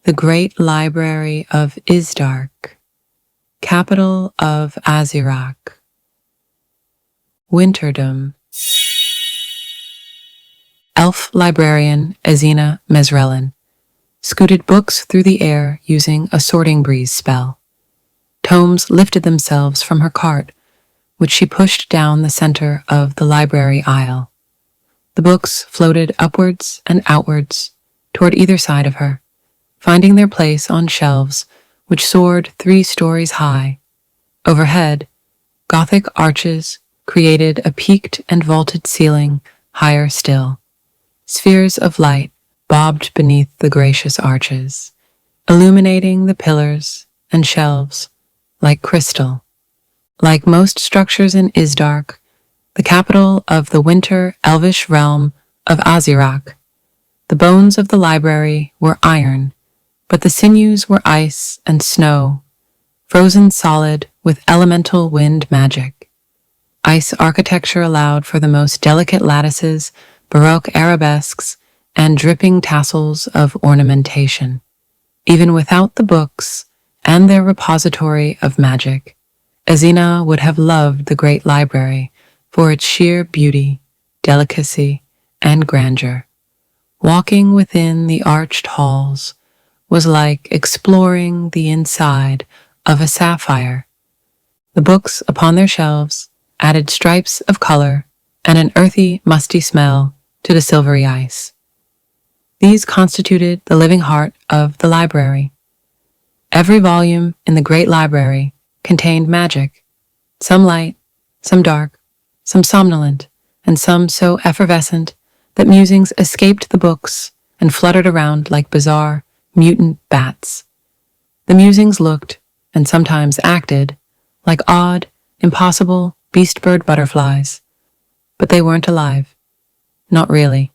the great library of Izdark, capital of Azirak, Winterdom. Elf librarian Ezina Mesrelin scooted books through the air using a sorting breeze spell. Tomes lifted themselves from her cart, which she pushed down the center of the library aisle. The books floated upwards and outwards toward either side of her, finding their place on shelves which soared 3 stories high. Overhead, Gothic arches created a peaked and vaulted ceiling higher still. Spheres of light bobbed beneath the gracious arches, illuminating the pillars and shelves like crystal. Like most structures in Izdark, the capital of the winter elvish realm of Azirak, the bones of the library were iron, but the sinews were ice and snow, frozen solid with elemental wind magic. Ice architecture allowed for the most delicate lattices, Baroque arabesques, and dripping tassels of ornamentation. Even without the books and their repository of magic, Ezina would have loved the great library for its sheer beauty, delicacy, and grandeur. Walking within the arched halls was like exploring the inside of a sapphire. The books upon their shelves added stripes of color and an earthy, musty smell to the silvery ice. These constituted the living heart of the library. Every volume in the great library contained magic, some light, some dark, some somnolent, and some so effervescent that musings escaped the books and fluttered around like bizarre, mutant bats. The musings looked, and sometimes acted, like odd, impossible beast-bird butterflies, but they weren't alive. Not really.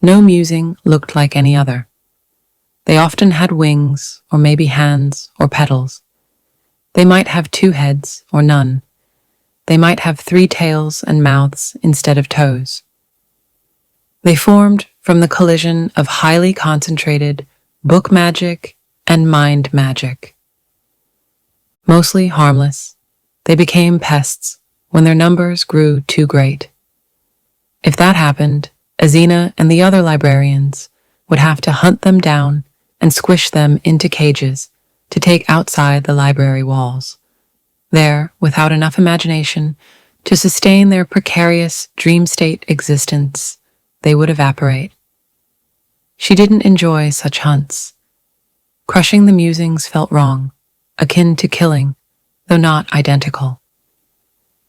No musing looked like any other. They often had wings, or maybe hands, or petals. They might have 2 heads, or none. They might have 3 tails and mouths instead of toes. They formed from the collision of highly concentrated book magic and mind magic. Mostly harmless, they became pests when their numbers grew too great. If that happened, Ezina and the other librarians would have to hunt them down and squish them into cages to take outside the library walls. There, without enough imagination to sustain their precarious dream state existence, they would evaporate. She didn't enjoy such hunts. Crushing the musings felt wrong, akin to killing, though not identical.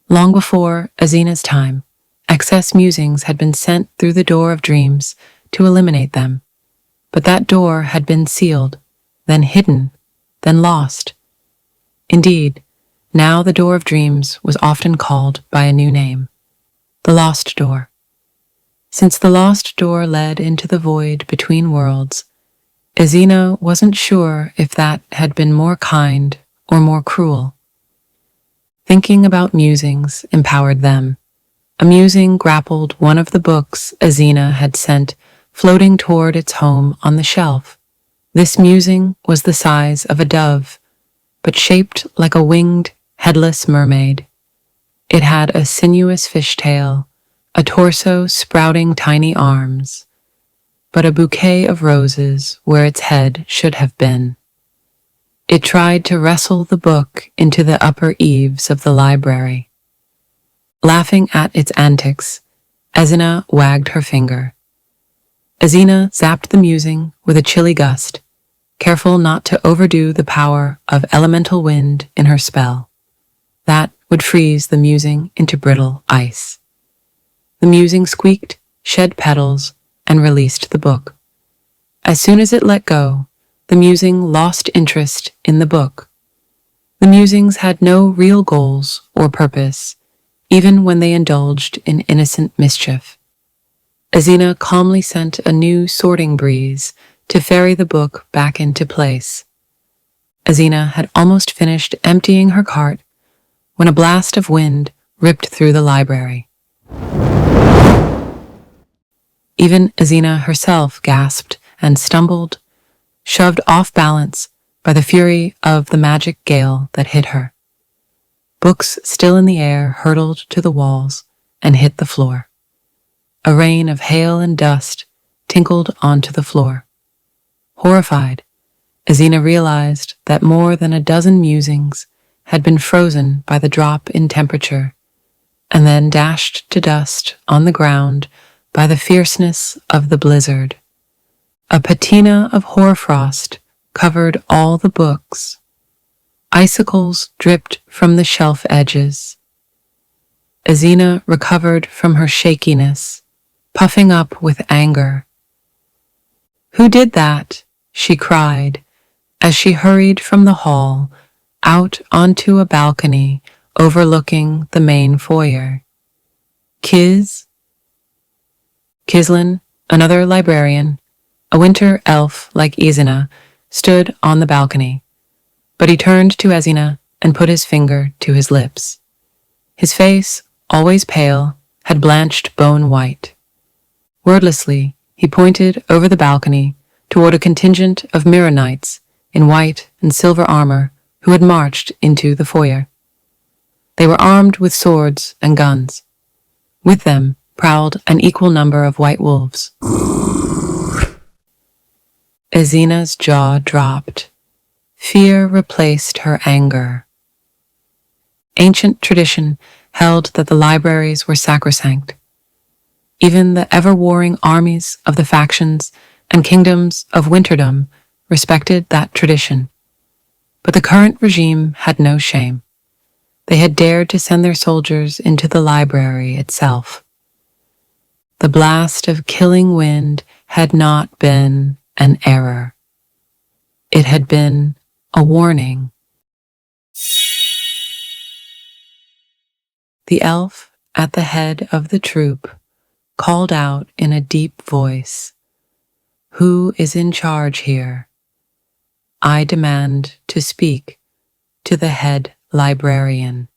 Long before Ezina's time, excess musings had been sent through the door of dreams to eliminate them, but that door had been sealed, then hidden, then lost. Indeed, now the door of dreams was often called by a new name, the Lost Door. Since the Lost Door led into the void between worlds, Ezina wasn't sure if that had been more kind or more cruel. Thinking about musings empowered them. A musing grappled one of the books Ezina had sent floating toward its home on the shelf. This musing was the size of a dove, but shaped like a winged, headless mermaid. It had a sinuous fishtail, a torso sprouting tiny arms, but a bouquet of roses where its head should have been. It tried to wrestle the book into the upper eaves of the library. Laughing at its antics, Ezina wagged her finger. Ezina zapped the musing with a chilly gust, careful not to overdo the power of elemental wind in her spell. That would freeze the musing into brittle ice. The musing squeaked, shed petals, and released the book. As soon as it let go, the musing lost interest in the book. The musings had no real goals or purpose, even when they indulged in innocent mischief. Ezina calmly sent a new sorting breeze to ferry the book back into place. Ezina had almost finished emptying her cart when a blast of wind ripped through the library. Even Ezina herself gasped and stumbled. shoved off balance by the fury of the magic gale that hit her. Books still in the air hurtled to the walls and hit the floor. A rain of hail and dust tinkled onto the floor. Horrified, Ezina realized that more than a dozen musings had been frozen by the drop in temperature and then dashed to dust on the ground by the fierceness of the blizzard. A patina of hoarfrost covered all the books. Icicles dripped from the shelf edges. Ezina recovered from her shakiness, puffing up with anger. "Who did that?" she cried as she hurried from the hall out onto a balcony overlooking the main foyer. Kislin, another librarian, a winter elf like Ezina, stood on the balcony, but he turned to Ezina and put his finger to his lips. His face, always pale, had blanched bone white. Wordlessly, he pointed over the balcony toward a contingent of mirror knights in white and silver armor who had marched into the foyer. They were armed with swords and guns. With them prowled an equal number of white wolves. Ezina's jaw dropped. Fear replaced her anger. Ancient tradition held that the libraries were sacrosanct. Even the ever-warring armies of the factions and kingdoms of Winterdom respected that tradition. But the current regime had no shame. They had dared to send their soldiers into the library itself. The blast of killing wind had not been an error. It had been a warning. The elf at the head of the troop called out in a deep voice, "Who is in charge here? I demand to speak to the head librarian."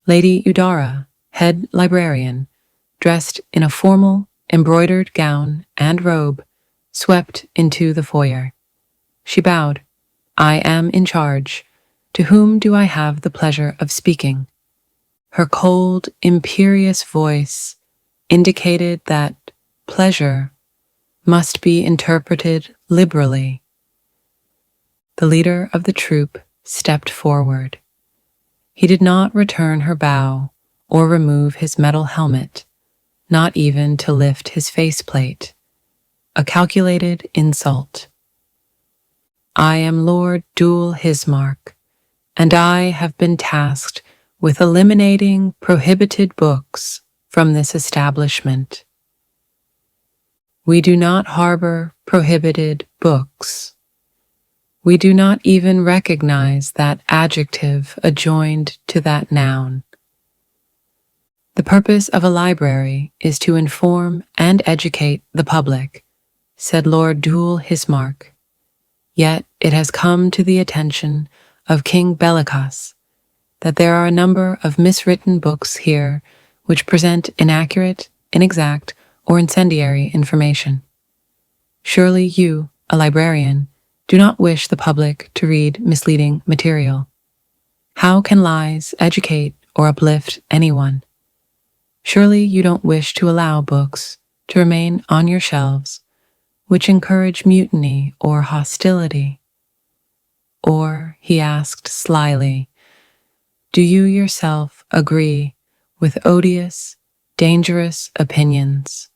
Lady Udara, head librarian, dressed in a formal, embroidered gown and robe, swept into the foyer. She bowed. "I am in charge. To whom do I have the pleasure of speaking?" Her cold, imperious voice indicated that pleasure must be interpreted liberally. The leader of the troop stepped forward. He did not return her bow or remove his metal helmet, not even to lift his faceplate. A calculated insult. "I am Lord Dul Hismark, and I have been tasked with eliminating prohibited books from this establishment." "We do not harbor prohibited books. We do not even recognize that adjective adjoined to that noun. The purpose of a library is to inform and educate the public," said Lord Dul Hismark. "Yet it has come to the attention of King Bellicus that there are a number of miswritten books here which present inaccurate, inexact, or incendiary information. Surely you, a librarian, do not wish the public to read misleading material. How can lies educate or uplift anyone? Surely you don't wish to allow books to remain on your shelves which encourage mutiny or hostility." Or, he asked slyly, "Do you yourself agree with odious, dangerous opinions?"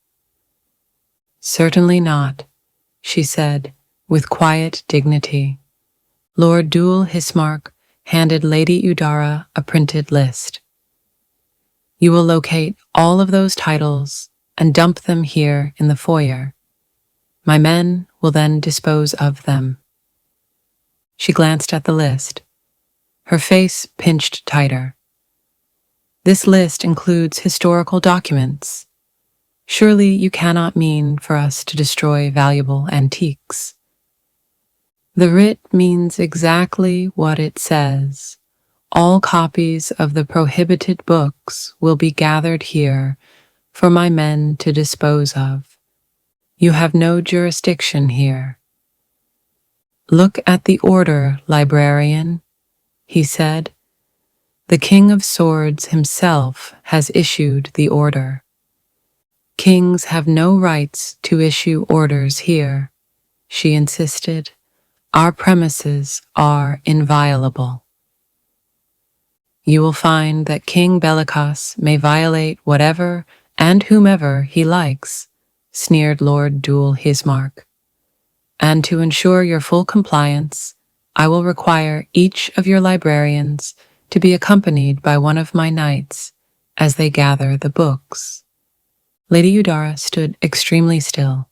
"Certainly not," she said with quiet dignity. Lord Dul Hismark handed Lady Udara a printed list. "You will locate all of those titles and dump them here in the foyer. My men will then dispose of them." She glanced at the list. Her face pinched tighter. "This list includes historical documents. Surely you cannot mean for us to destroy valuable antiques." "The writ means exactly what it says. All copies of the prohibited books will be gathered here for my men to dispose of. You have no jurisdiction here. "Look at the order, librarian," he said. "The King of Swords himself has issued the order." "Kings have no rights to issue orders here," she insisted. "Our premises are inviolable." "You will find that King Bellicos may violate whatever and whomever he likes," sneered Lord Dual Hismark. "And to ensure your full compliance, I will require each of your librarians to be accompanied by one of my knights as they gather the books." Lady Eudara stood extremely still,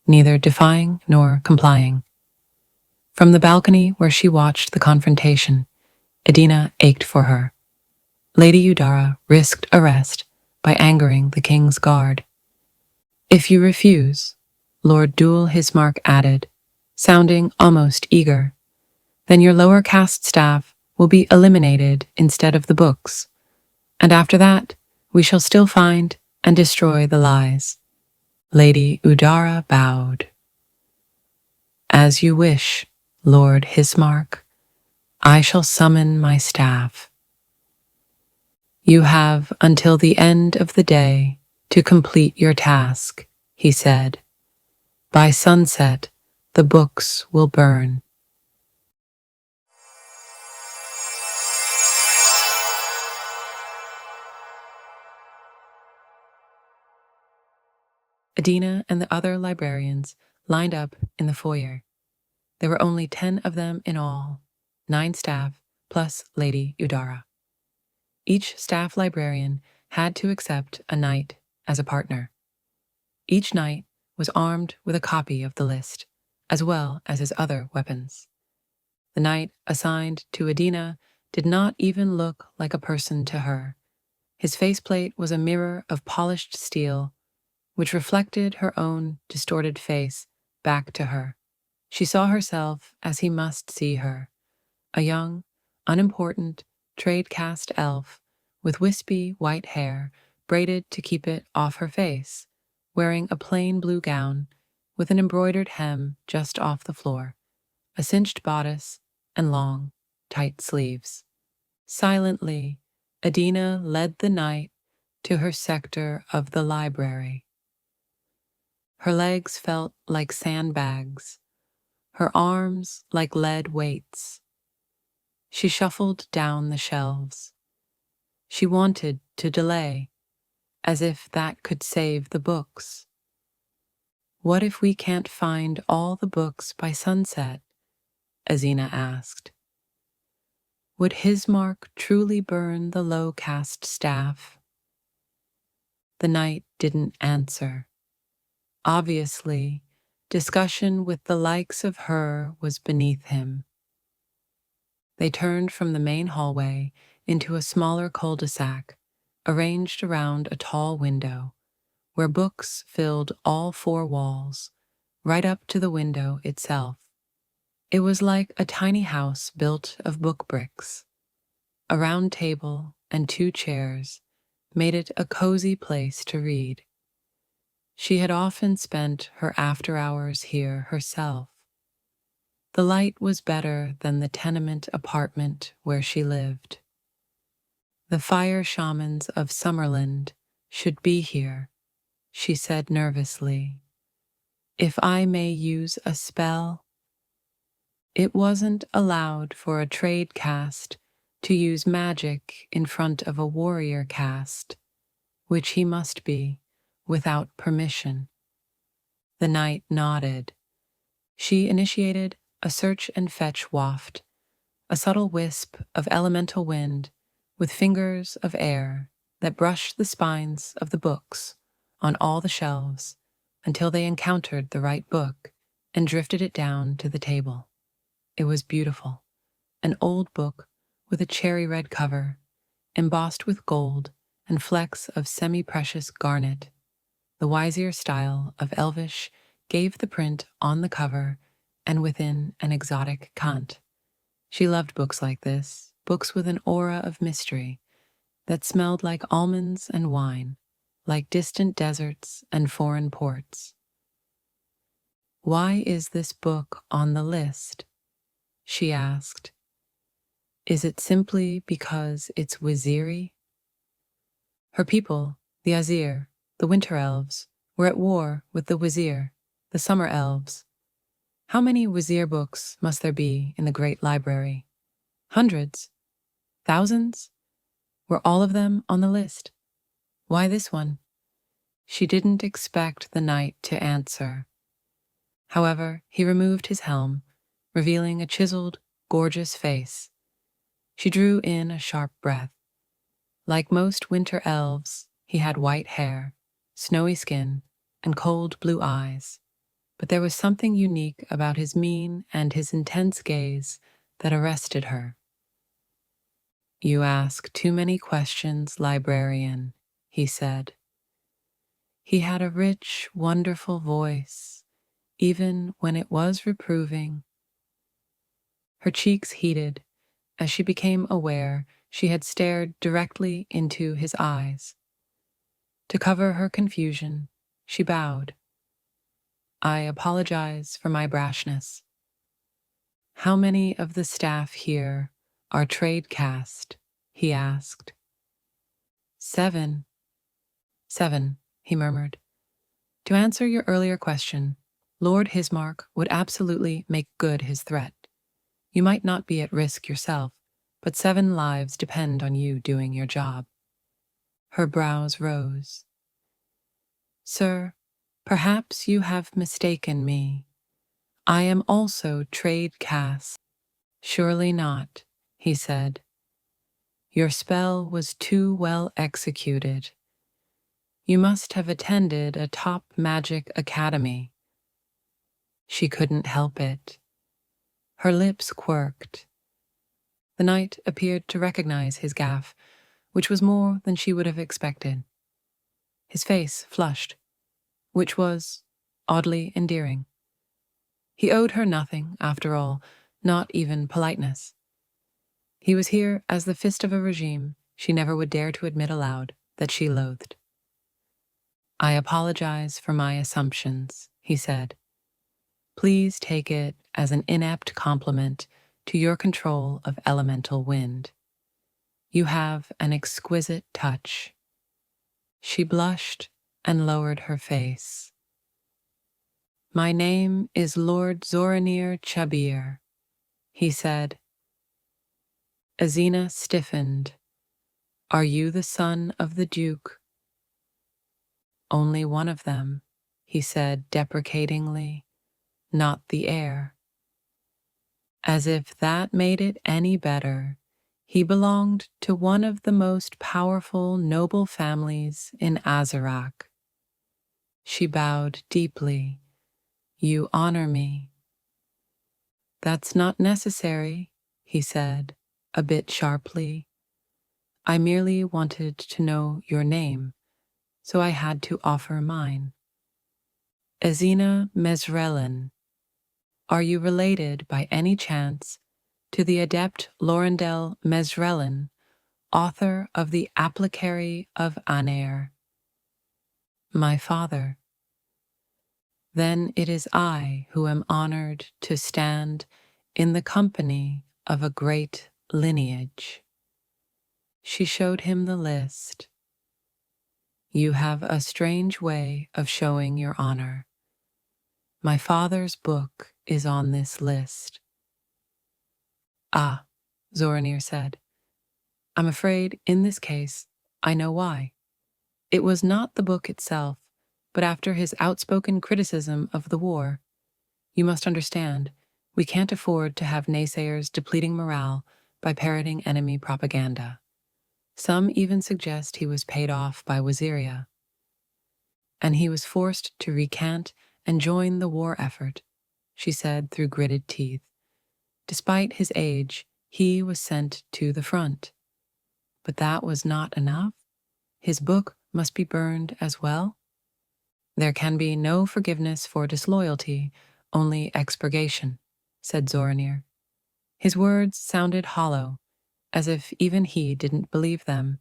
neither defying nor complying. From the balcony where she watched the confrontation, Ezina ached for her. Lady Eudara risked arrest by angering the king's guard. "If you refuse," Lord Dual Hismark added, sounding almost eager, "then your lower caste staff will be eliminated instead of the books, and after that we shall still find and destroy the lies." Lady Eudara bowed. "As you wish, Lord Hismark. I shall summon my staff." "You have until the end of the day to complete your task," he said. "By sunset, the books will burn." Ezina and the other librarians lined up in the foyer. There were only 10 of them in all, 9 staff plus Lady Eudara. Each staff librarian had to accept a knight as a partner. Each knight was armed with a copy of the list, as well as his other weapons. The knight assigned to Ezina did not even look like a person to her. His faceplate was a mirror of polished steel, which reflected her own distorted face back to her. She saw herself as he must see her, a young, unimportant, trade-caste elf with wispy white hair braided to keep it off her face, wearing a plain blue gown with an embroidered hem just off the floor, a cinched bodice, and long, tight sleeves. Silently, Ezina led the knight to her sector of the library. Her legs felt like sandbags, her arms like lead weights. She shuffled down the shelves. She wanted to delay, as if that could save the books. "What if we can't find all the books by sunset?" Ezina asked. "Would Hismark truly burn the low-caste staff?" The knight didn't answer. Obviously, discussion with the likes of her was beneath him. They turned from the main hallway into a smaller cul-de-sac, arranged around a tall window, where books filled all 4 walls, right up to the window itself. It was like a tiny house built of book bricks. A round table and 2 chairs made it a cozy place to read. She had often spent her after-hours here herself. The light was better than the tenement apartment where she lived. "The fire shamans of Summerland should be here," she said nervously. "If I may use a spell." It wasn't allowed for a trade caste to use magic in front of a warrior caste, which he must be, without permission. The knight nodded. She initiated a search and fetch waft, a subtle wisp of elemental wind with fingers of air that brushed the spines of the books on all the shelves until they encountered the right book and drifted it down to the table. It was beautiful, an old book with a cherry-red cover, embossed with gold and flecks of semi-precious garnet. The Wisier style of Elvish gave the print on the cover and within an exotic cant. She loved books like this, books with an aura of mystery that smelled like almonds and wine, like distant deserts and foreign ports. "Why is this book on the list?" she asked. Is it simply because it's Waziri? Her people, the Azir, the Winter Elves, were at war with the Wazir, the Summer Elves. How many Wazir books must there be in the great library? Hundreds? Thousands? Were all of them on the list? Why this one? She didn't expect the knight to answer. However, he removed his helm, revealing a chiseled, gorgeous face. She drew in a sharp breath. Like most winter elves, he had white hair, snowy skin, and cold blue eyes. But there was something unique about his mien and his intense gaze that arrested her. You ask too many questions, librarian, he said. He had a rich, wonderful voice, even when it was reproving. Her cheeks heated as she became aware she had stared directly into his eyes. To cover her confusion, she bowed. I apologize for my brashness. How many of the staff here are trade caste? He asked. 7. 7, he murmured. To answer your earlier question, Lord Hismark would absolutely make good his threat. You might not be at risk yourself, but 7 lives depend on you doing your job. Her brows rose. Sir, perhaps you have mistaken me. I am also trade caste. Surely not, he said. Your spell was too well executed. You must have attended a top magic academy. She couldn't help it. Her lips quirked. The knight appeared to recognize his gaffe, which was more than she would have expected. His face flushed, which was oddly endearing. He owed her nothing, after all, not even politeness. He was here as the fist of a regime she never would dare to admit aloud that she loathed. I apologize for my assumptions, he said. Please take it as an inept compliment to your control of elemental wind. You have an exquisite touch. She blushed and lowered her face. My name is Lord Zoranir Chabir, he said. Ezina stiffened. Are you the son of the Duke? Only one of them, he said deprecatingly, not the heir. As if that made it any better, he belonged to one of the most powerful noble families in Azarak. She bowed deeply. You honor me. That's not necessary, he said, a bit sharply. I merely wanted to know your name, so I had to offer mine. Ezina Mesrelin. Are you related by any chance to the adept Lorendel Mesrelin, author of the Applicary of Anair? My father. Then it is I who am honored to stand in the company of a great lineage. She showed him the list. You have a strange way of showing your honor. My father's book is on this list. Ah, Zoranir said. I'm afraid, in this case, I know why. It was not the book itself, but after his outspoken criticism of the war. You must understand, we can't afford to have naysayers depleting morale by parroting enemy propaganda. Some even suggest he was paid off by Waziria. And he was forced to recant and join the war effort, she said through gritted teeth. Despite his age, he was sent to the front. But that was not enough. His book must be burned as well. There can be no forgiveness for disloyalty, only expurgation, said Zoranir. His words sounded hollow, as if even he didn't believe them.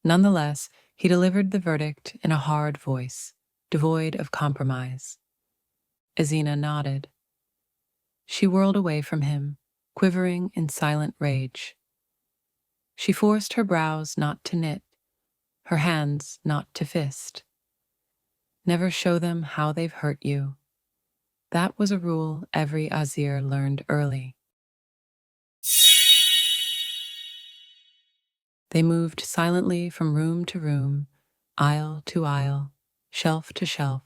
Nonetheless, he delivered the verdict in a hard voice, devoid of compromise. Ezina nodded. She whirled away from him, quivering in silent rage. She forced her brows not to knit, her hands not to fist. Never show them how they've hurt you. That was a rule every Azir learned early. They moved silently from room to room, aisle to aisle, shelf to shelf.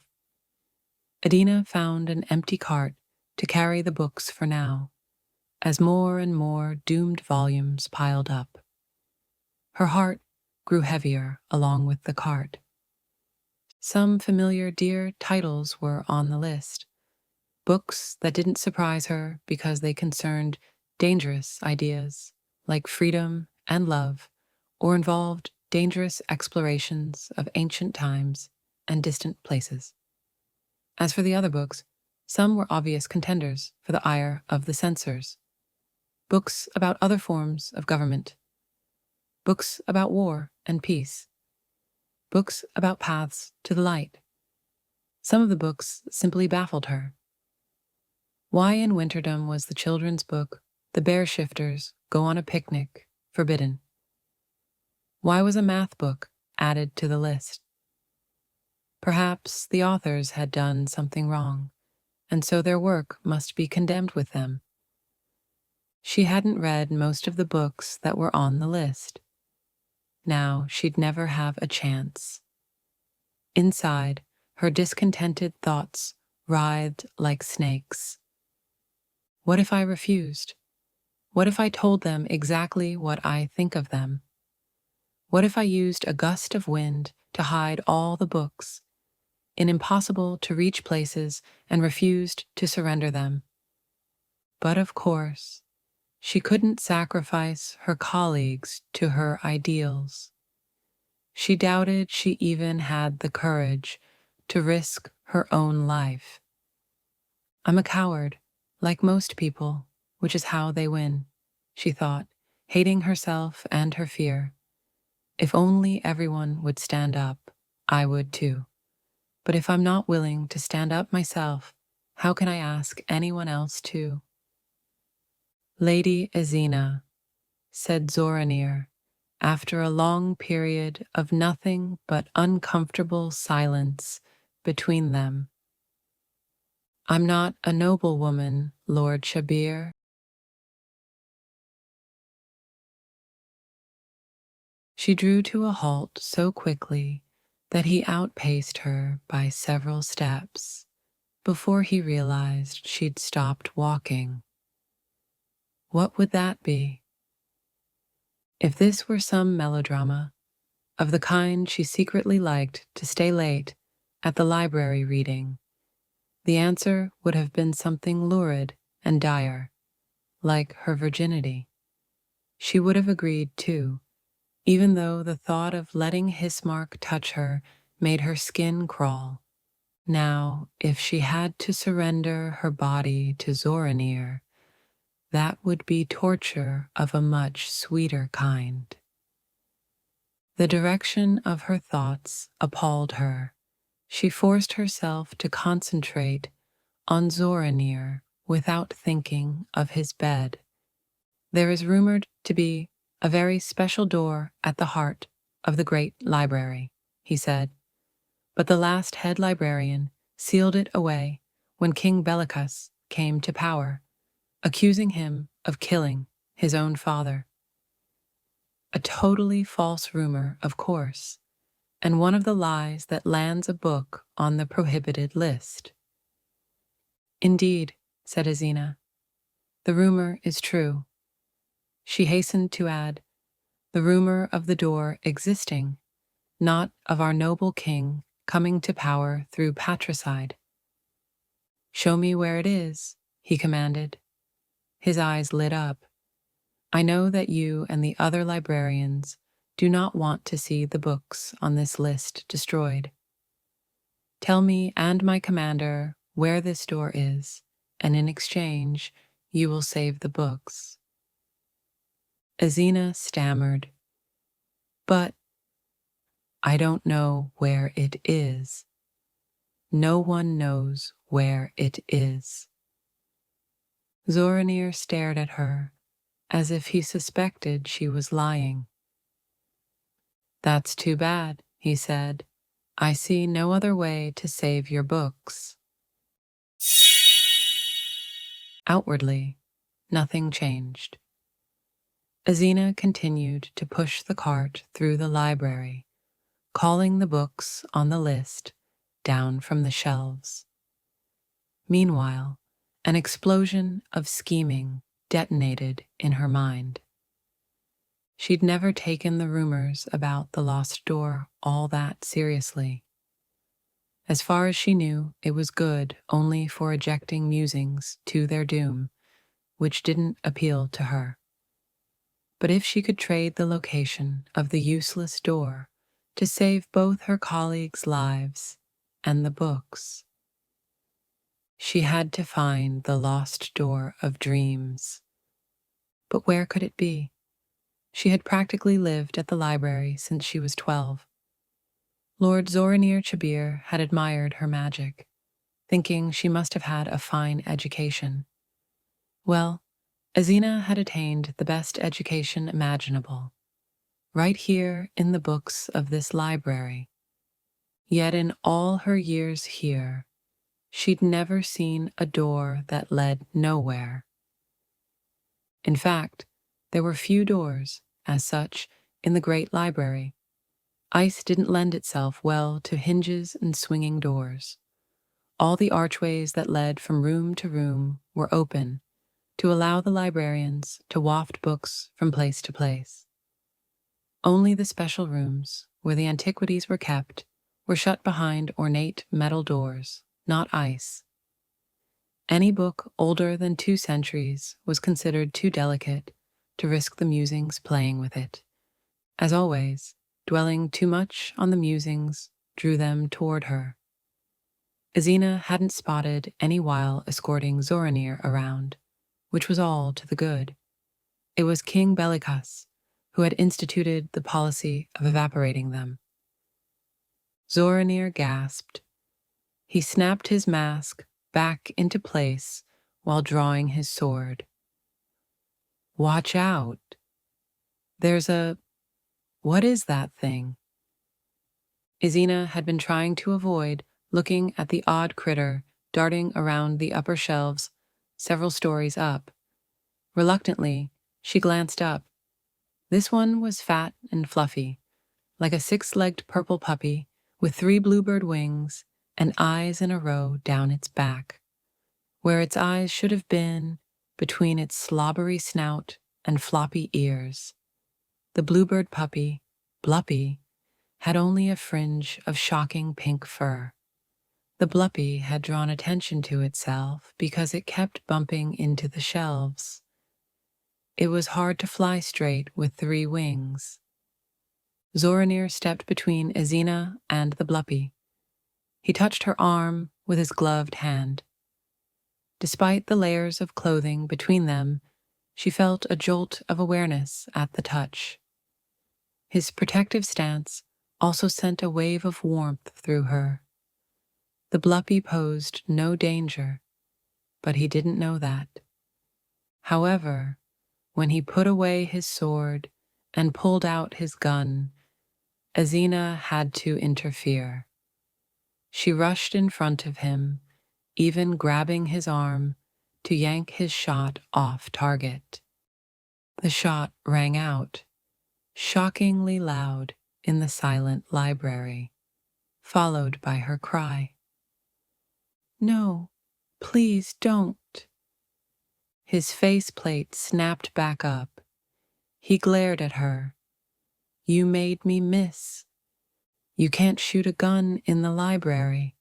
Adina found an empty cart to carry the books for now, as more and more doomed volumes piled up. Her heart grew heavier along with the cart. Some familiar dear titles were on the list, books that didn't surprise her because they concerned dangerous ideas like freedom and love, or involved dangerous explorations of ancient times and distant places. As for the other books, some were obvious contenders for the ire of the censors. Books about other forms of government. Books about war and peace. Books about paths to the light. Some of the books simply baffled her. Why in Winterdom was the children's book, The Bear Shifters Go on a Picnic, forbidden? Why was a math book added to the list? Perhaps the authors had done something wrong, and so their work must be condemned with them. She hadn't read most of the books that were on the list. Now she'd never have a chance. Inside, her discontented thoughts writhed like snakes. What if I refused? What if I told them exactly what I think of them? What if I used a gust of wind to hide all the books, in impossible to reach places, and refused to surrender them? But of course, she couldn't sacrifice her colleagues to her ideals. She doubted she even had the courage to risk her own life. I'm a coward, like most people, which is how they win, she thought, hating herself and her fear. If only everyone would stand up, I would too. But if I'm not willing to stand up myself, how can I ask anyone else to? Lady Ezina, said Zoranir, after a long period of nothing but uncomfortable silence between them. I'm not a noblewoman, Lord Shabir. She drew to a halt so quickly that he outpaced her by several steps before he realized she'd stopped walking. What would that be? If this were some melodrama, of the kind she secretly liked to stay late at the library reading, the answer would have been something lurid and dire, like her virginity. She would have agreed, too, even though the thought of letting Hismark touch her made her skin crawl. Now, if she had to surrender her body to Zoranir, that would be torture of a much sweeter kind. The direction of her thoughts appalled her. She forced herself to concentrate on Zoranir without thinking of his bed. There is rumored to be a very special door at the heart of the great library, he said, but the last head librarian sealed it away when King Bellicus came to power, accusing him of killing his own father. A totally false rumor, of course, and one of the lies that lands a book on the prohibited list. Indeed, said Ezina, the rumor is true. She hastened to add, the rumor of the door existing, not of our noble king coming to power through patricide. Show me where it is, he commanded. His eyes lit up. I know that you and the other librarians do not want to see the books on this list destroyed. Tell me and my commander where this door is, and in exchange, you will save the books. Ezina stammered, but I don't know where it is. No one knows where it is. Zoranir stared at her, as if he suspected she was lying. "That's too bad," he said. "I see no other way to save your books." Outwardly, nothing changed. Ezina continued to push the cart through the library, calling the books on the list down from the shelves. Meanwhile, an explosion of scheming detonated in her mind. She'd never taken the rumors about the lost door all that seriously. As far as she knew, it was good only for ejecting musings to their doom, which didn't appeal to her. But if she could trade the location of the useless door to save both her colleagues' lives and the books, she had to find the lost door of dreams. But where could it be? She had practically lived at the library since she was 12. Lord Zoranir Chabir had admired her magic, thinking she must have had a fine education. Well, Ezina had attained the best education imaginable, right here in the books of this library. Yet in all her years here, she'd never seen a door that led nowhere. In fact, there were few doors, as such, in the great library. Ice didn't lend itself well to hinges and swinging doors. All the archways that led from room to room were open to allow the librarians to waft books from place to place. Only the special rooms, where the antiquities were kept, were shut behind ornate metal doors, not ice. Any book older than 2 centuries was considered too delicate to risk the musings playing with it. As always, dwelling too much on the musings drew them toward her. Ezina hadn't spotted any while escorting Zoranir around, which was all to the good. It was King Bellicus who had instituted the policy of evaporating them. Zoranir gasped. He snapped his mask back into place while drawing his sword. "Watch out! What is that thing?" Ezina had been trying to avoid looking at the odd critter darting around the upper shelves several stories up. Reluctantly, she glanced up. This one was fat and fluffy, like a 6-legged purple puppy with 3 bluebird wings and eyes in a row down its back, where its eyes should have been between its slobbery snout and floppy ears. The bluebird puppy, Bluppy, had only a fringe of shocking pink fur. The Bluppy had drawn attention to itself because it kept bumping into the shelves. It was hard to fly straight with 3 wings. Zoranir stepped between Ezina and the Bluppy. He touched her arm with his gloved hand. Despite the layers of clothing between them, she felt a jolt of awareness at the touch. His protective stance also sent a wave of warmth through her. The Bluppy posed no danger, but he didn't know that. However, when he put away his sword and pulled out his gun, Ezina had to interfere. She rushed in front of him, even grabbing his arm to yank his shot off target. The shot rang out, shockingly loud in the silent library, followed by her cry. "No, please don't." His faceplate snapped back up. He glared at her. "You made me miss. You can't shoot a gun in the library.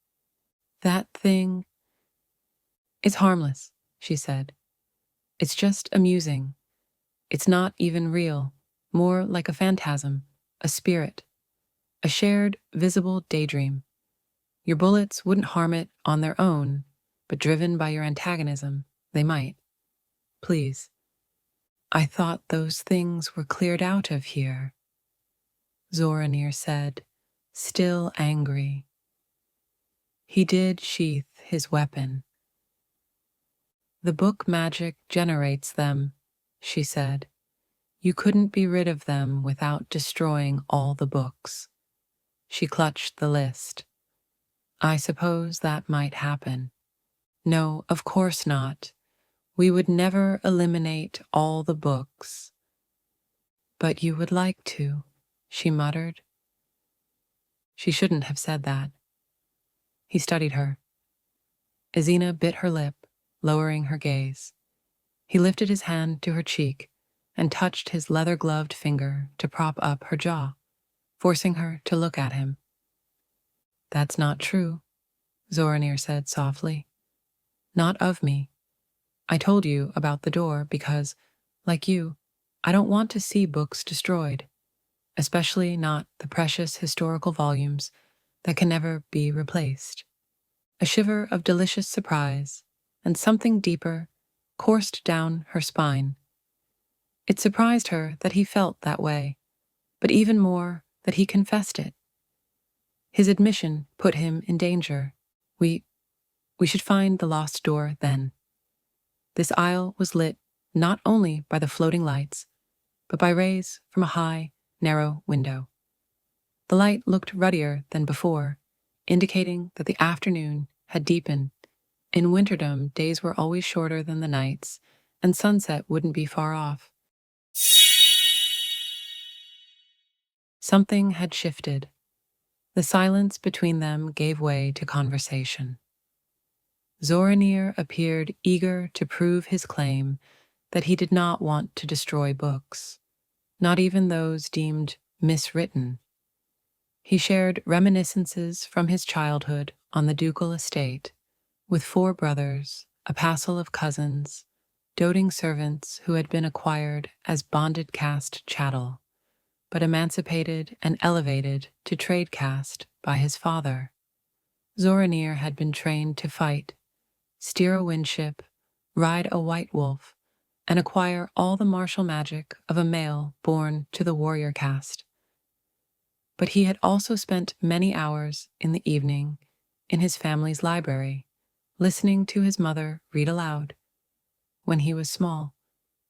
That thing—" "It's harmless," she said. "It's just amusing. It's not even real, more like a phantasm, a spirit, a shared, visible daydream. Your bullets wouldn't harm it on their own, but driven by your antagonism, they might. Please. I thought those things were cleared out of here," Zoranir said, still angry. He did sheath his weapon. The book magic generates them, she said. You couldn't be rid of them without destroying all the books. She clutched the list. I suppose that might happen. No, of course not. We would never eliminate all the books. But you would like to, she muttered. She shouldn't have said that. He studied her. Ezina bit her lip, lowering her gaze. He lifted his hand to her cheek and touched his leather-gloved finger to prop up her jaw, forcing her to look at him. That's not true, Zoranir said softly. Not of me. I told you about the door because, like you, I don't want to see books destroyed, especially not the precious historical volumes that can never be replaced. A shiver of delicious surprise and something deeper coursed down her spine. It surprised her that he felt that way, but even more that he confessed it. His admission put him in danger. We should find the lost door then. This aisle was lit not only by the floating lights, but by rays from a high, narrow window. The light looked ruddier than before, indicating that the afternoon had deepened. In winterdom, days were always shorter than the nights, and sunset wouldn't be far off. Something had shifted. The silence between them gave way to conversation. Zoranir appeared eager to prove his claim that he did not want to destroy books, not even those deemed miswritten. He shared reminiscences from his childhood on the ducal estate, with 4 brothers, a passel of cousins, doting servants who had been acquired as bonded caste chattel, but emancipated and elevated to trade caste by his father. Zoranir had been trained to fight, steer a windship, ride a white wolf, and acquire all the martial magic of a male born to the warrior caste. But he had also spent many hours in the evening in his family's library, listening to his mother read aloud when he was small,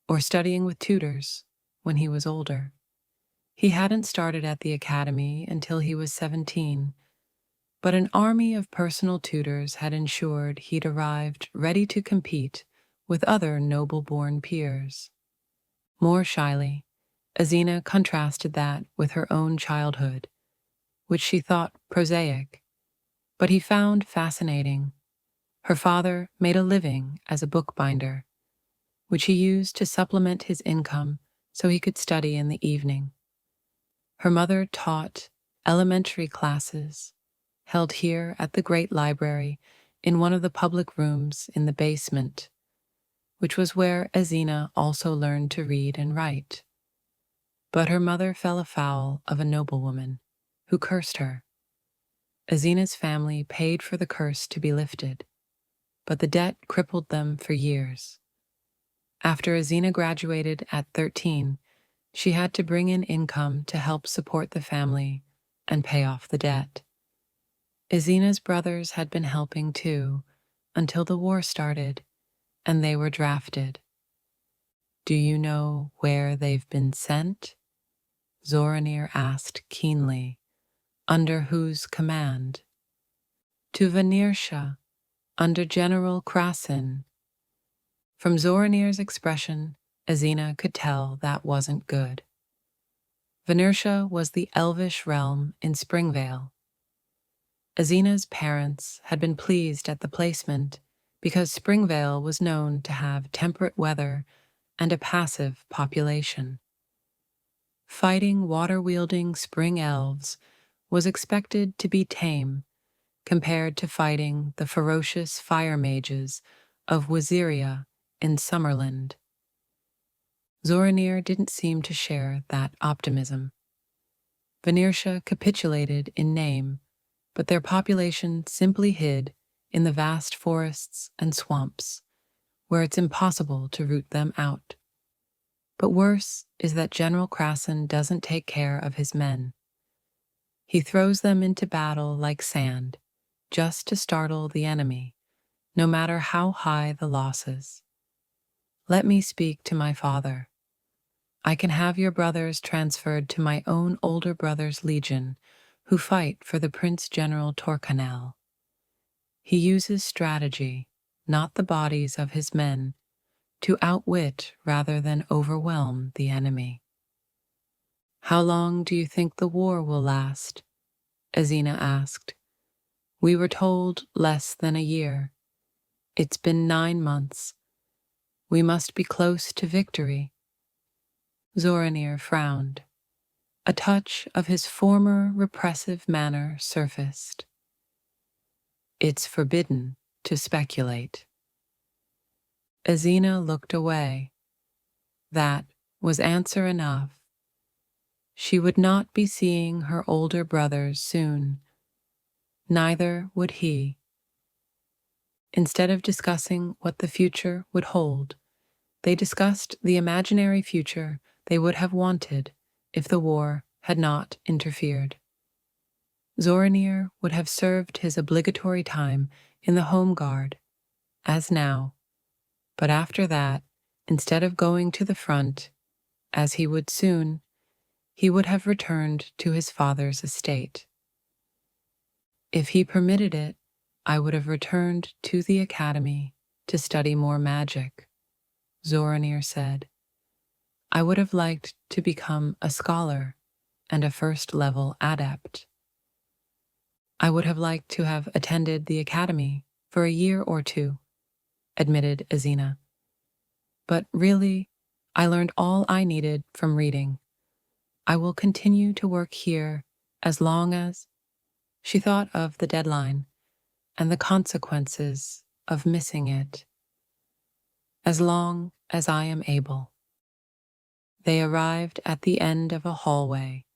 or studying with tutors when he was older. He hadn't started at the academy until he was 17, but an army of personal tutors had ensured he'd arrived ready to compete with other noble-born peers. More shyly, Ezina contrasted that with her own childhood, which she thought prosaic, but he found fascinating. Her father made a living as a bookbinder, which he used to supplement his income so he could study in the evening. Her mother taught elementary classes, held here at the Great Library in one of the public rooms in the basement, which was where Ezina also learned to read and write. But her mother fell afoul of a noblewoman who cursed her. Ezina's family paid for the curse to be lifted, but the debt crippled them for years. After Ezina graduated at 13, she had to bring in income to help support the family and pay off the debt. Ezina's brothers had been helping too, until the war started, and they were drafted. Do you know where they've been sent? Zoranir asked keenly. Under whose command? To Venersha, under General Krasin. From Zoranir's expression, Ezina could tell that wasn't good. Venersha was the elvish realm in Springvale. Ezina's parents had been pleased at the placement because Springvale was known to have temperate weather and a passive population. Fighting water-wielding spring elves was expected to be tame compared to fighting the ferocious fire mages of Waziria in Summerland. Zoranir didn't seem to share that optimism. Venersha capitulated in name, but their population simply hid in the vast forests and swamps, where it's impossible to root them out. But worse is that General Krasin doesn't take care of his men. He throws them into battle like sand, just to startle the enemy, no matter how high the losses. Let me speak to my father. I can have your brothers transferred to my own older brother's legion, who fight for the Prince General Torcanel. He uses strategy, not the bodies of his men, to outwit rather than overwhelm the enemy. How long do you think the war will last? Ezina asked. We were told less than a year. It's been 9 months. We must be close to victory. Zoranir frowned. A touch of his former repressive manner surfaced. It's forbidden to speculate. Ezina looked away. That was answer enough. She would not be seeing her older brothers soon. Neither would he. Instead of discussing what the future would hold, they discussed the imaginary future they would have wanted if the war had not interfered. Zoranir would have served his obligatory time in the Home Guard, as now, but after that, instead of going to the front, as he would soon, he would have returned to his father's estate. If he permitted it, I would have returned to the academy to study more magic, Zoranir said. I would have liked to become a scholar and a first-level adept. I would have liked to have attended the academy for a year or two, admitted Ezina. But really, I learned all I needed from reading. I will continue to work here as long as... She thought of the deadline and the consequences of missing it. As long as I am able. They arrived at the end of a hallway,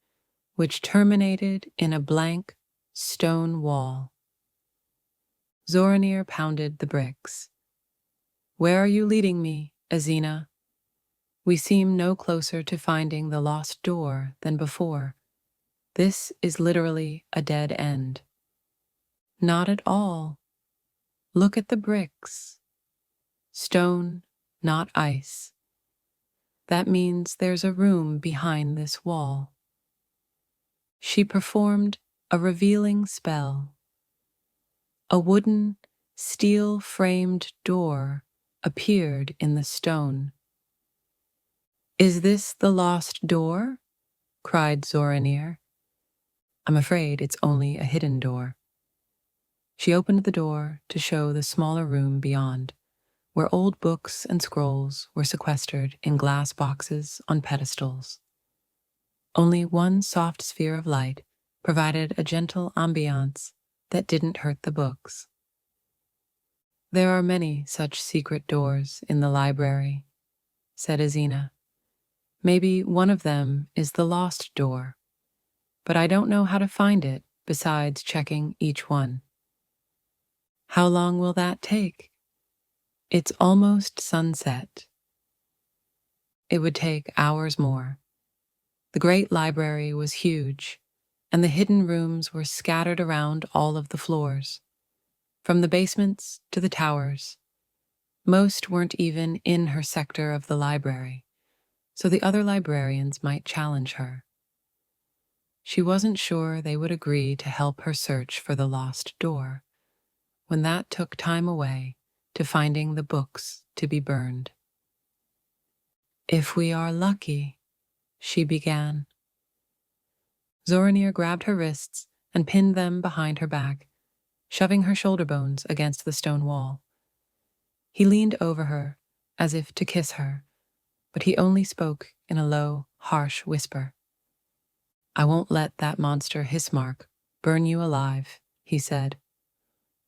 which terminated in a blank stone wall. Zoranir pounded the bricks. Where are you leading me, Ezina? We seem no closer to finding the lost door than before. This is literally a dead end. Not at all. Look at the bricks. Stone, not ice. That means there's a room behind this wall. She performed a revealing spell. A wooden, steel-framed door appeared in the stone. Is this the lost door? Cried Zoranir. I'm afraid it's only a hidden door. She opened the door to show the smaller room beyond, where old books and scrolls were sequestered in glass boxes on pedestals. Only one soft sphere of light provided a gentle ambiance that didn't hurt the books. There are many such secret doors in the library, said Ezina. Maybe one of them is the lost door, but I don't know how to find it besides checking each one. How long will that take? It's almost sunset. It would take hours more. The great library was huge, and the hidden rooms were scattered around all of the floors, from the basements to the towers. Most weren't even in her sector of the library, so the other librarians might challenge her. She wasn't sure they would agree to help her search for the lost door, when that took time away to finding the books to be burned. If we are lucky, she began. Zoranir grabbed her wrists and pinned them behind her back, shoving her shoulder bones against the stone wall. He leaned over her, as if to kiss her, but he only spoke in a low, harsh whisper. I won't let that monster Hismark burn you alive, he said,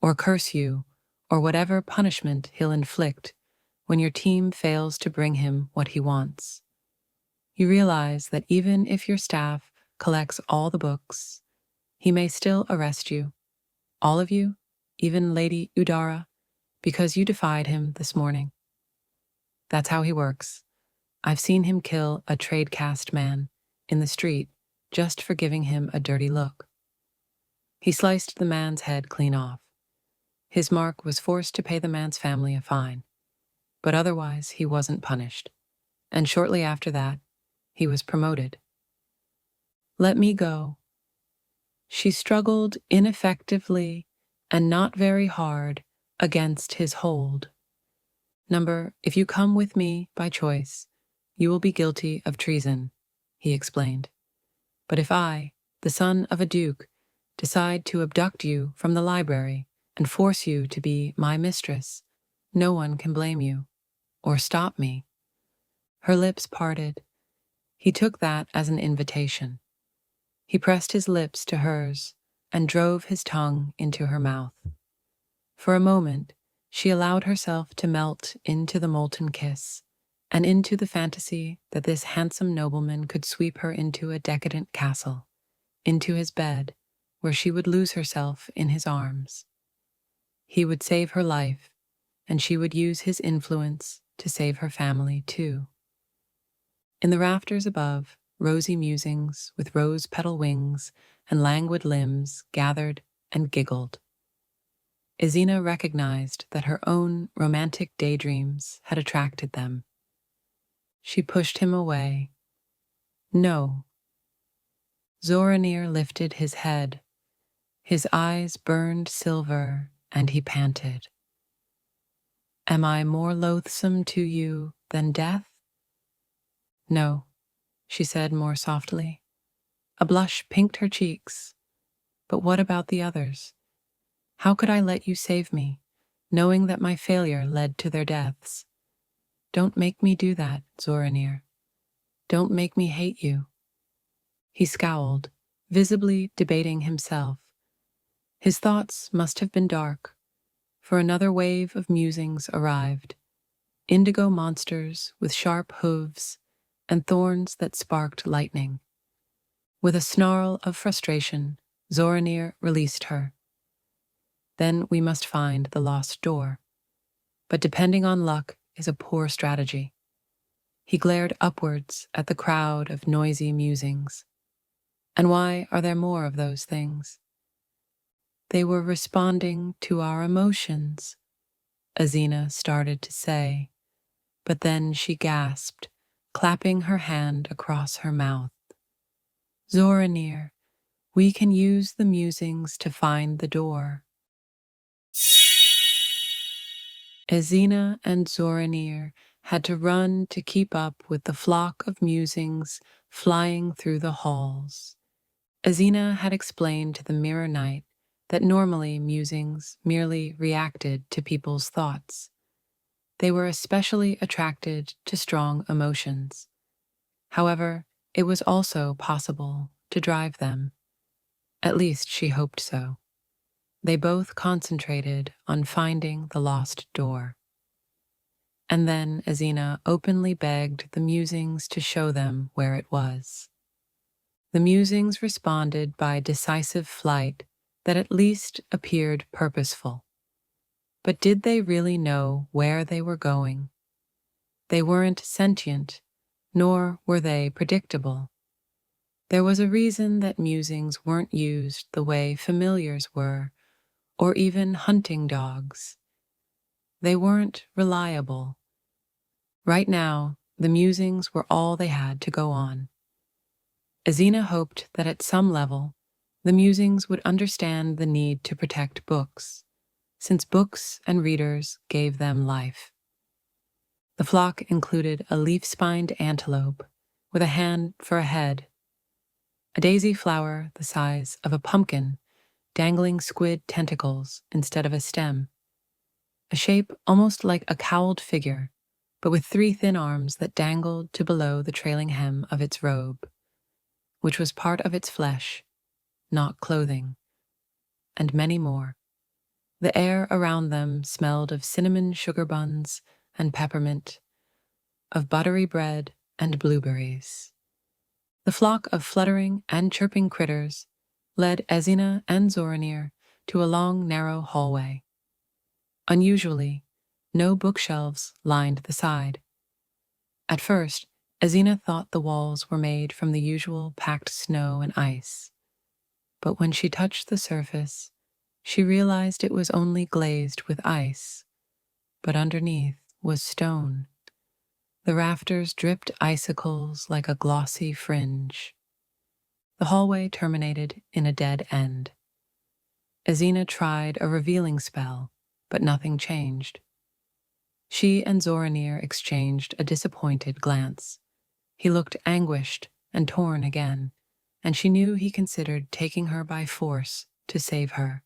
or curse you, or whatever punishment he'll inflict when your team fails to bring him what he wants. You realize that even if your staff collects all the books, he may still arrest you, all of you, even Lady Udara, because you defied him this morning. That's how he works. I've seen him kill a trade caste man in the street just for giving him a dirty look. He sliced the man's head clean off. His mark was forced to pay the man's family a fine, but otherwise he wasn't punished, and shortly after that, he was promoted. "Let me go." She struggled ineffectively and not very hard against his hold. "If you come with me by choice, you will be guilty of treason," he explained. "But if I, the son of a duke, decide to abduct you from the library and force you to be my mistress, no one can blame you or stop me." Her lips parted. He took that as an invitation. He pressed his lips to hers and drove his tongue into her mouth. For a moment, she allowed herself to melt into the molten kiss and into the fantasy that this handsome nobleman could sweep her into a decadent castle, into his bed, where she would lose herself in his arms. He would save her life, and she would use his influence to save her family too. In the rafters above, rosy musings with rose-petal wings and languid limbs gathered and giggled. Ezina recognized that her own romantic daydreams had attracted them. She pushed him away. "No." Zoranir lifted his head. His eyes burned silver, and he panted. "Am I more loathsome to you than death?" "No," she said more softly. A blush pinked her cheeks. "But what about the others? How could I let you save me, knowing that my failure led to their deaths? Don't make me do that, Zoranir. Don't make me hate you." He scowled, visibly debating himself. His thoughts must have been dark, for another wave of musings arrived. Indigo monsters with sharp hooves and thorns that sparked lightning. With a snarl of frustration, Zoranir released her. "Then we must find the lost door. But depending on luck is a poor strategy." He glared upwards at the crowd of noisy musings. "And why are there more of those things?" "They were responding to our emotions," Ezina started to say, but then she gasped, clapping her hand across her mouth. "Zoranir, we can use the musings to find the door." Ezina and Zoranir had to run to keep up with the flock of musings flying through the halls. Ezina had explained to the Mirror Knight that normally musings merely reacted to people's thoughts. They were especially attracted to strong emotions. However, it was also possible to drive them. At least she hoped so. They both concentrated on finding the lost door. And then Ezina openly begged the musings to show them where it was. The musings responded by decisive flight that at least appeared purposeful. But did they really know where they were going? They weren't sentient, nor were they predictable. There was a reason that musings weren't used the way familiars were, or even hunting dogs. They weren't reliable. Right now, the musings were all they had to go on. Ezina hoped that at some level, the musings would understand the need to protect books, since books and readers gave them life. The flock included a leaf-spined antelope with a hand for a head, a daisy flower the size of a pumpkin dangling squid tentacles instead of a stem, a shape almost like a cowled figure, but with 3 thin arms that dangled to below the trailing hem of its robe, which was part of its flesh, not clothing, and many more. The air around them smelled of cinnamon sugar buns and peppermint, of buttery bread and blueberries. The flock of fluttering and chirping critters led Ezina and Zoranir to a long, narrow hallway. Unusually, no bookshelves lined the side. At first, Ezina thought the walls were made from the usual packed snow and ice. But when she touched the surface, She realized it was only glazed with ice, but underneath was stone. The rafters dripped icicles like a glossy fringe. The hallway terminated in a dead end. Ezina tried a revealing spell, but nothing changed. She and Zoranir exchanged a disappointed glance. He looked anguished and torn again, and she knew he considered taking her by force to save her.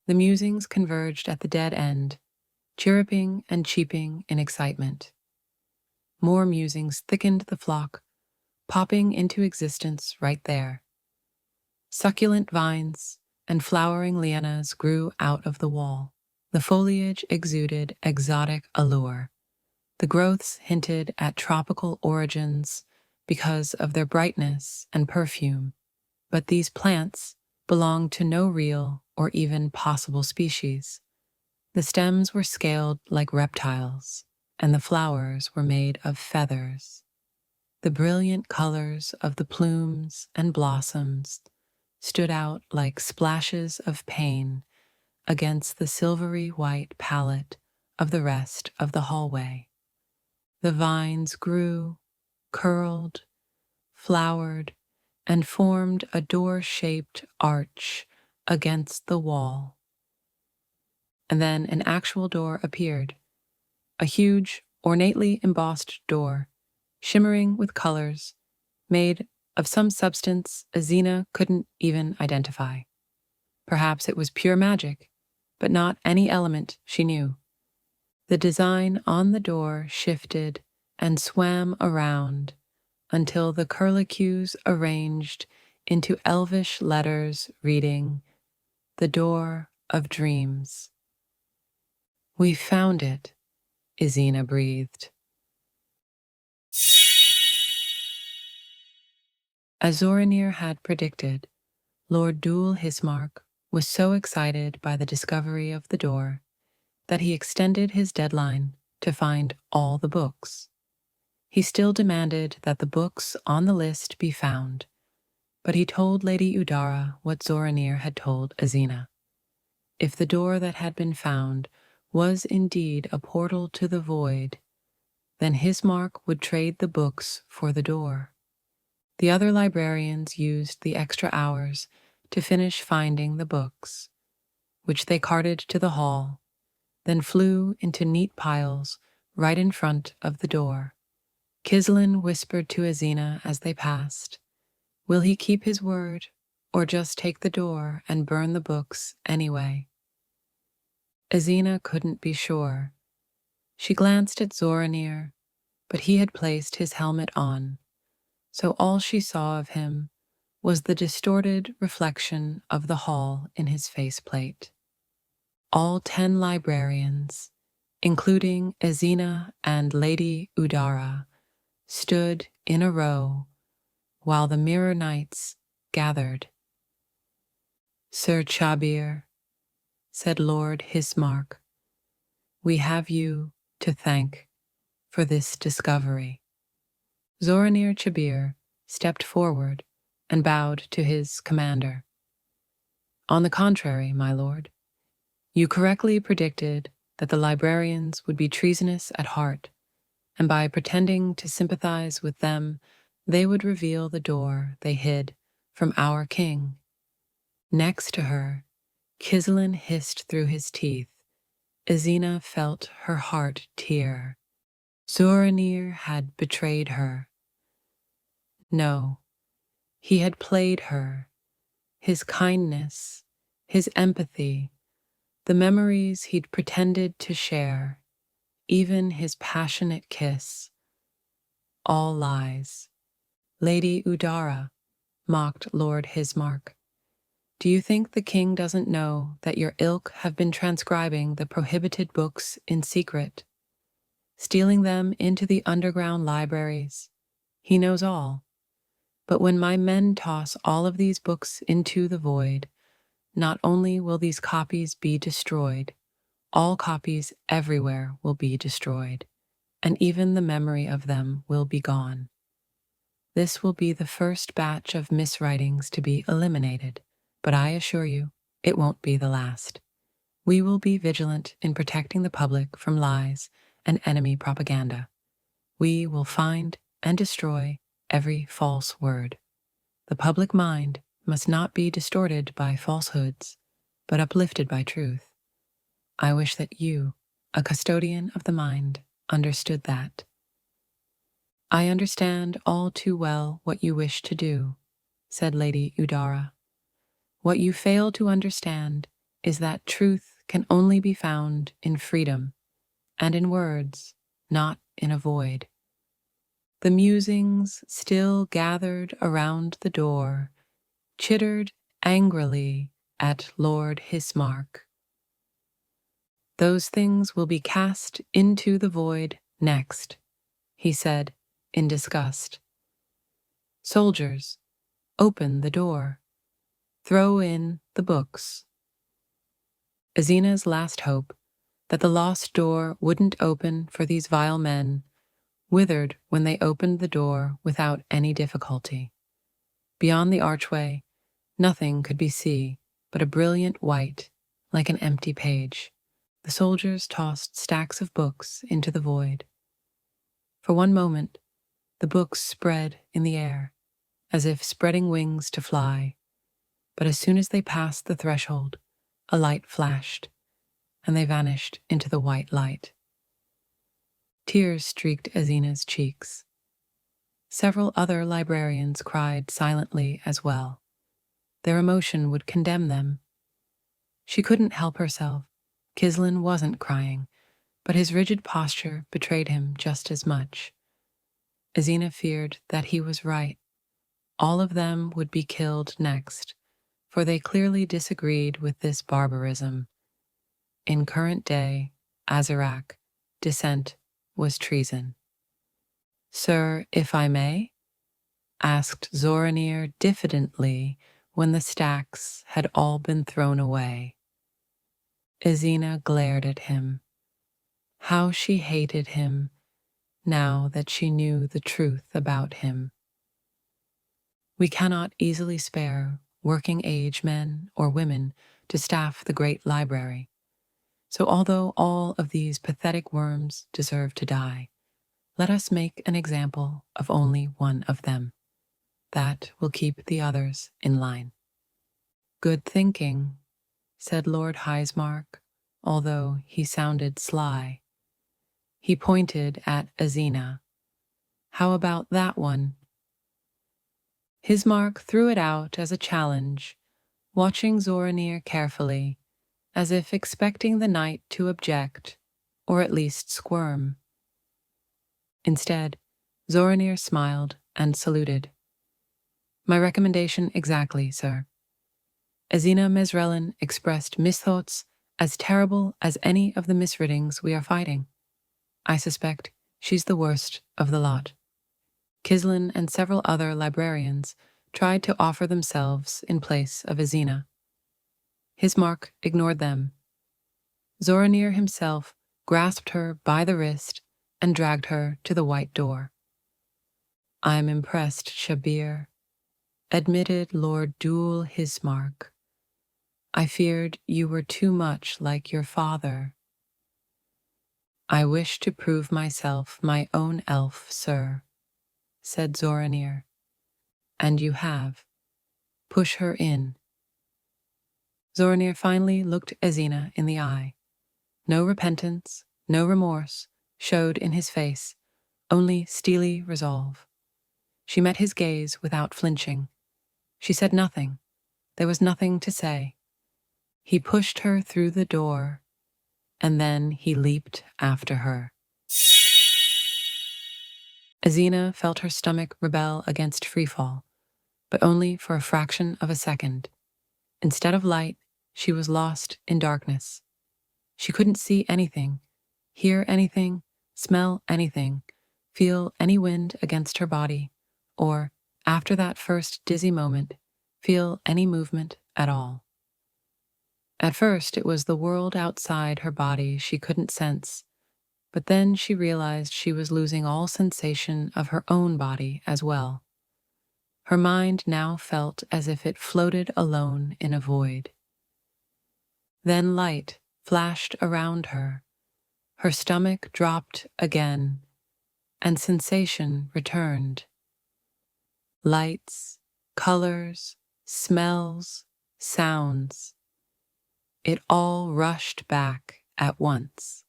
The musings converged at the dead end, chirruping and cheeping in excitement. More musings thickened the flock, popping into existence right there. Succulent vines and flowering lianas grew out of the wall. The foliage exuded exotic allure. The growths hinted at tropical origins because of their brightness and perfume, but these plants belonged to no real or even possible species. The stems were scaled like reptiles, and the flowers were made of feathers. The brilliant colors of the plumes and blossoms stood out like splashes of pain against the silvery white palette of the rest of the hallway. The vines grew, curled, flowered, and formed a door-shaped arch against the wall. And then an actual door appeared, a huge, ornately embossed door, shimmering with colors, made of some substance Ezina couldn't even identify. Perhaps it was pure magic, but not any element she knew. The design on the door shifted and swam around until the curlicues arranged into elvish letters reading, "The Door of Dreams." "We found it," Ezina breathed. As Zoranir had predicted, Lord Dul Hismark was so excited by the discovery of the door that he extended his deadline to find all the books. He still demanded that the books on the list be found, but he told Lady Udara what Zoranir had told Ezina. If the door that had been found was indeed a portal to the void, then Hismark would trade the books for the door. The other librarians used the extra hours to finish finding the books, which they carted to the hall, then flew into neat piles right in front of the door. Kislin whispered to Ezina as they passed, "Will he keep his word, or just take the door and burn the books anyway?" Ezina couldn't be sure. She glanced at Zoranir, but he had placed his helmet on, so all she saw of him was the distorted reflection of the hall in his faceplate. All 10 librarians, including Ezina and Lady Udara, stood in a row while the Mirror Knights gathered. "Sir Chabir," said Lord Hismark, "we have you to thank for this discovery." Zoranir Chabir stepped forward and bowed to his commander. "On the contrary, my lord, you correctly predicted that the librarians would be treasonous at heart, and by pretending to sympathize with them, they would reveal the door they hid from our king." Next to her, Kislin hissed through his teeth. Ezina felt her heart tear. Zoranir had betrayed her. No, he had played her. His kindness, his empathy, the memories he'd pretended to share, even his passionate kiss, all lies. "Lady Udara," mocked Lord Hismark, "do you think the king doesn't know that your ilk have been transcribing the prohibited books in secret, stealing them into the underground libraries? He knows all. But when my men toss all of these books into the void, not only will these copies be destroyed, all copies everywhere will be destroyed, and even the memory of them will be gone. This will be the first batch of miswritings to be eliminated, but I assure you, it won't be the last. We will be vigilant in protecting the public from lies and enemy propaganda. We will find and destroy every false word. The public mind must not be distorted by falsehoods, but uplifted by truth. I wish that you, a custodian of the mind, understood that. I understand all too well what you wish to do, said Lady Udara. What you fail to understand is that truth can only be found in freedom and in words, not in a void. The musings still gathered around the door, chittered angrily at Lord Hismark. Those things will be cast into the void next, he said in disgust. Soldiers, open the door. Throw in the books. Ezina's last hope that the lost door wouldn't open for these vile men withered when they opened the door without any difficulty. Beyond the archway, nothing could be seen but a brilliant white, like an empty page. The soldiers tossed stacks of books into the void. For one moment, the books spread in the air, as if spreading wings to fly, but as soon as they passed the threshold, a light flashed, and they vanished into the white light. Tears streaked Ezina's cheeks. Several other librarians cried silently as well. Their emotion would condemn them. She couldn't help herself. Kislin wasn't crying, but his rigid posture betrayed him just as much. Ezina feared that he was right. All of them would be killed next, for they clearly disagreed with this barbarism. In current day, Azarak, dissent was treason. Sir, if I may? Asked Zoranir diffidently when the stacks had all been thrown away. Ezina glared at him. How she hated him now that she knew the truth about him. We cannot easily spare working-age men or women to staff the great library. So although all of these pathetic worms deserve to die, let us make an example of only one of them. That will keep the others in line. Good thinking, said Lord Hismark, although he sounded sly. He pointed at Ezina. How about that one? Hismark threw it out as a challenge, watching Zoranir carefully, as if expecting the knight to object, or at least squirm. Instead, Zoranir smiled and saluted. My recommendation exactly, sir. Ezina Mesrelin expressed misthoughts as terrible as any of the misreadings we are fighting. I suspect she's the worst of the lot. Kislin and several other librarians tried to offer themselves in place of Ezina. Hismark ignored them. Zoranir himself grasped her by the wrist and dragged her to the white door. I'm impressed, Shabir, admitted Lord Dul Hismark. I feared you were too much like your father. I wish to prove myself my own elf, sir, said Zoranir. And you have. Push her in. Zoranir finally looked Ezina in the eye. No repentance, no remorse showed in his face, only steely resolve. She met his gaze without flinching. She said nothing. There was nothing to say. He pushed her through the door, and then he leaped after her. Ezina felt her stomach rebel against freefall, but only for a fraction of a second. Instead of light, she was lost in darkness. She couldn't see anything, hear anything, smell anything, feel any wind against her body, or, after that first dizzy moment, feel any movement at all. At first, it was the world outside her body she couldn't sense, but then she realized she was losing all sensation of her own body as well. Her mind now felt as if it floated alone in a void. Then light flashed around her. Her stomach dropped again, and sensation returned. Lights, colors, smells, sounds. It all rushed back at once.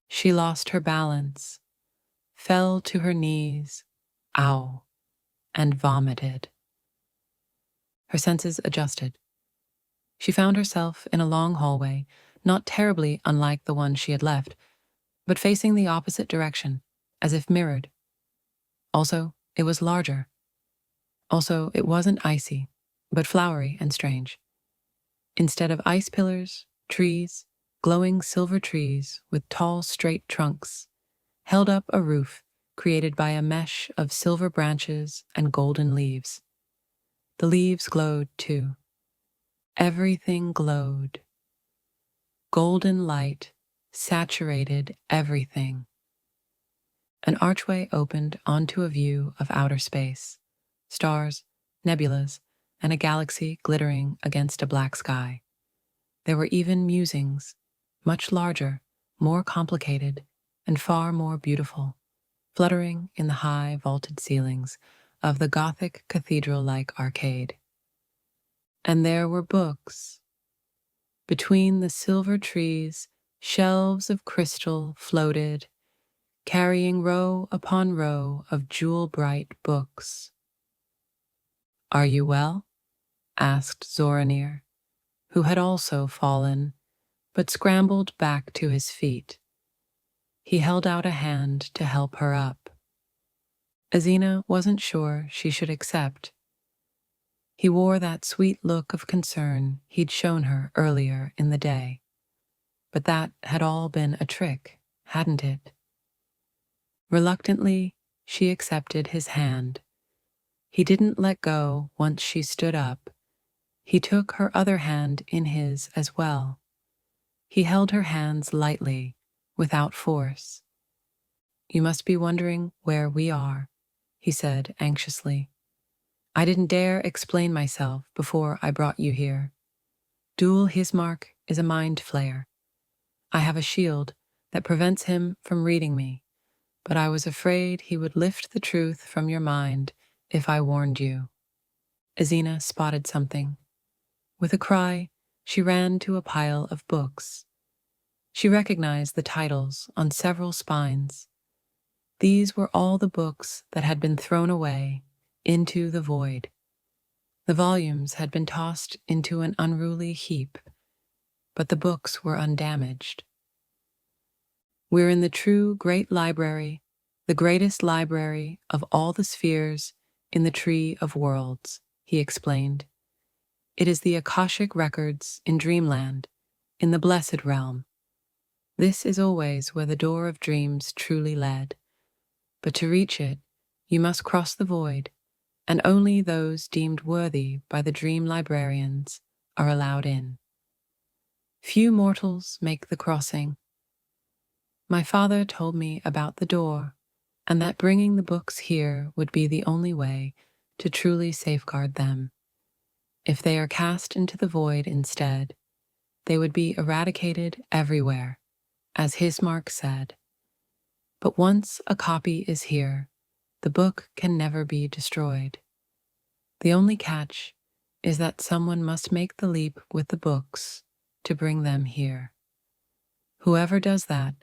She lost her balance, fell to her knees, ow, and vomited. Her senses adjusted. She found herself in a long hallway, not terribly unlike the one she had left, but facing the opposite direction, as if mirrored. Also, it was larger. Also, it wasn't icy, but flowery and strange. Instead of ice pillars, trees, glowing silver trees with tall, straight trunks, held up a roof created by a mesh of silver branches and golden leaves. The leaves glowed too. Everything glowed. Golden light saturated everything. An archway opened onto a view of outer space, stars, nebulas, and a galaxy glittering against a black sky. There were even musings, much larger, more complicated, and far more beautiful, fluttering in the high vaulted ceilings of the Gothic cathedral-like arcade. And there were books. Between the silver trees, shelves of crystal floated, carrying row upon row of jewel-bright books. "Are you well?" asked Zoranir, who had also fallen, but scrambled back to his feet. He held out a hand to help her up. Ezina wasn't sure she should accept. He wore that sweet look of concern he'd shown her earlier in the day. But that had all been a trick, hadn't it? Reluctantly, she accepted his hand. He didn't let go once she stood up. He took her other hand in his as well. He held her hands lightly, without force. "You must be wondering where we are," he said anxiously. "I didn't dare explain myself before I brought you here. Dul Hismark is a mind flayer. I have a shield that prevents him from reading me, but I was afraid he would lift the truth from your mind if I warned you." Ezina spotted something. With a cry, she ran to a pile of books. She recognized the titles on several spines. These were all the books that had been thrown away into the void. The volumes had been tossed into an unruly heap, but the books were undamaged. "We're in the true great library, the greatest library of all the spheres in the Tree of Worlds," he explained. "It is the Akashic records in Dreamland, in the Blessed Realm. This is always where the door of dreams truly led. But to reach it, you must cross the void, and only those deemed worthy by the dream librarians are allowed in. Few mortals make the crossing. My father told me about the door, and that bringing the books here would be the only way to truly safeguard them. If they are cast into the void instead, they would be eradicated everywhere, as Hismark said. But once a copy is here, the book can never be destroyed. The only catch is that someone must make the leap with the books to bring them here. Whoever does that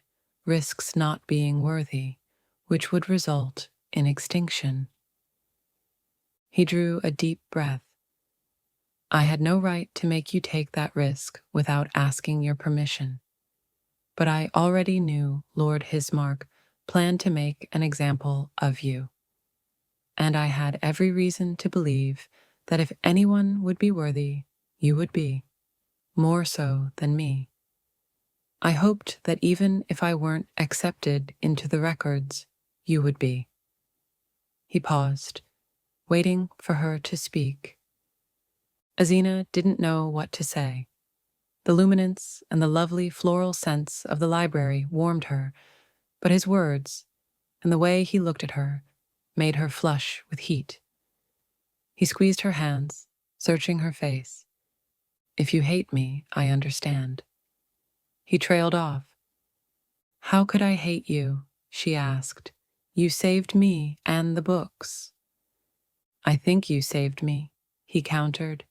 risks not being worthy, which would result in extinction." He drew a deep breath. "I had no right to make you take that risk without asking your permission. But I already knew Lord Hismark planned to make an example of you. And I had every reason to believe that if anyone would be worthy, you would be, more so than me. I hoped that even if I weren't accepted into the records, you would be." He paused, waiting for her to speak. Ezina didn't know what to say. The luminance and the lovely floral scents of the library warmed her, but his words, and the way he looked at her, made her flush with heat. He squeezed her hands, searching her face. If you hate me, I understand." He trailed off. "How could I hate you?" she asked. "You saved me and the books." "I think you saved me," he countered.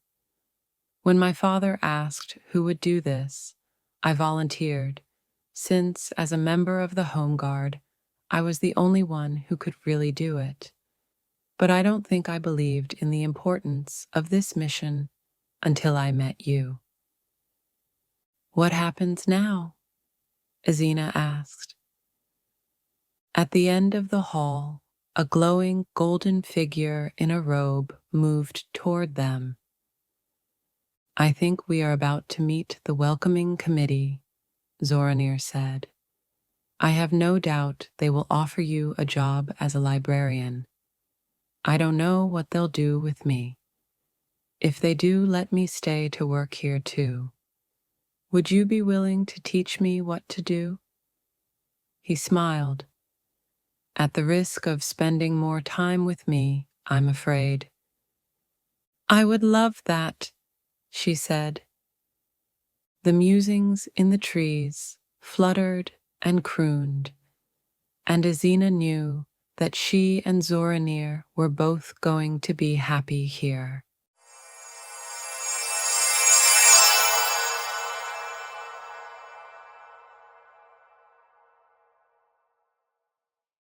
"When my father asked who would do this, I volunteered, since, as a member of the Home Guard, I was the only one who could really do it. But I don't think I believed in the importance of this mission until I met you." "What happens now?" Ezina asked. At the end of the hall, a glowing golden figure in a robe moved toward them. "I think we are about to meet the welcoming committee," Zoranir said. "I have no doubt they will offer you a job as a librarian. I don't know what they'll do with me. If they do let me stay to work here too, would you be willing to teach me what to do?" He smiled. "At the risk of spending more time with me, I'm afraid." "I would love that," she said. The musings in the trees fluttered and crooned, and Ezina knew that she and Zoranir were both going to be happy here.